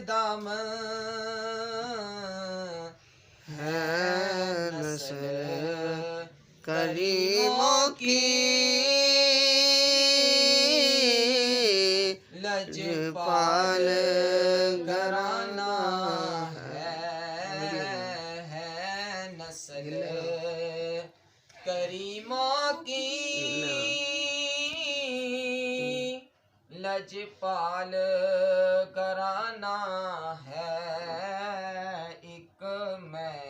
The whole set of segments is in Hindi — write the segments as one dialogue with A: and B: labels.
A: दामन
B: है नस्ल करीमों की,
A: लजपाल घराना है नस्ल करीमों की, लजपाल घराना है। एक मैं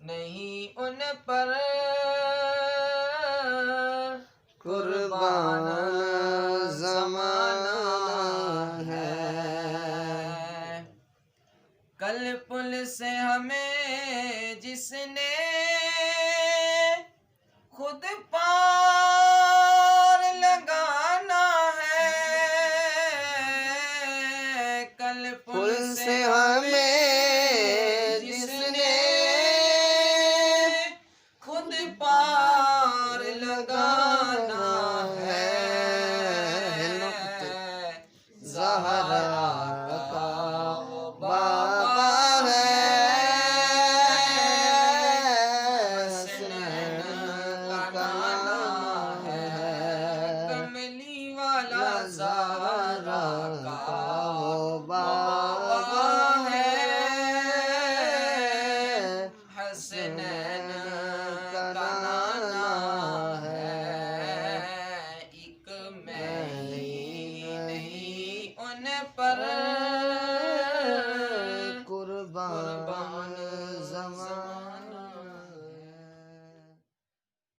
A: नहीं उन पर कुर्बान ज़माना है। कल पुल से हमें जिसने खुद पार लगाना है, कल पुल से हमें जिसने खुद पार लगाना है, ज़हरा का बाबा है, हसनैन का नाना है, कमली वाला ज़हरा का वो बाबा है, हसनैन का नाना है। एक मैं नहीं उन पर